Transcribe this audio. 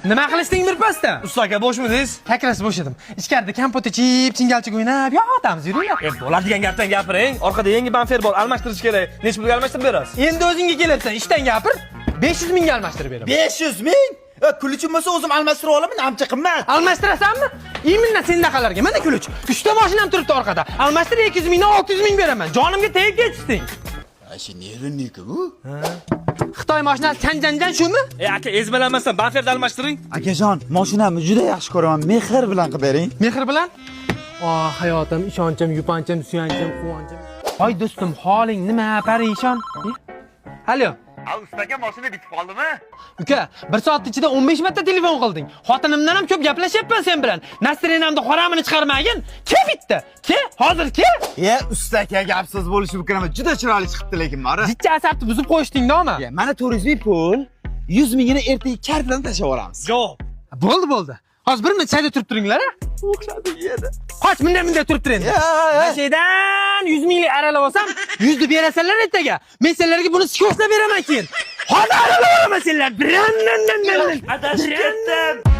Nima qilishding birpasda? Usta aka bo'shmisiz? Takrasi bo'sh edim. Ichkarida kompot ichib, chingalchik o'ynab, yotamiz yuringlar. Bo'ladigan gapdan gapiring. Orqada yangi bamper bor, almashtirish kerak. Necha pulga almashtirib berasiz? Endi o'zingga kelyapsan, ishdan gapir. 500 mingga almashtirib beraman. 500 ming? Kulchim bo'lsa o'zim almashtirib olaman, ancha qimmat. Almashtirasanmi? Iminna sendaqalarga. Mana kulch. 3 ta mashinam turibdi orqada. Almashtir 200 mingdan 600 ming beraman. Jonimga tegib ketishding. Shu nervniki bu? Xitoy mashinasi chanjanjan shumi? Aka, ezmalanmasdan bamperni almashtiring. Akajon, mashinamni juda yaxshi ko'raman. Mehr bilan qilib bering. Mehr bilan? Hayotim, ishonchim, yupanchim, suyanchim, quvonchim. Voy do'stim, holing nima? Parishon. Alo. Ustaga mashina bitib qoldimi? Uka, 1 soat ichida 15 marta telefon qilding. Xotinimdan ham ko'p gaplashyapman sen bilan. Nastrenamda qoramini chiqarmagin. Ke bitdi? Ke? Hozir ke? Usta aka, gapsiz bo'lishi mumkin emas. Juda chiroyli chiqibdi lekin mari. Jicha asabni buzib qo'yishding-da. Mana 400 ming pul, 100 mingini ertaga kart bilan tashlab yuboramiz. Yo'q. Bo'ldi. Hozir bir minut sayda turib turinglar-a. O'xshadi edi. Qoch, bunday turib turing. Mashidan 100 minglik aralab olsam, 100 ni berasanlar ertaga. Men senlarga buni skoslab beraman keyin. Hozir aralab olaman senlar. Adashib ketdim.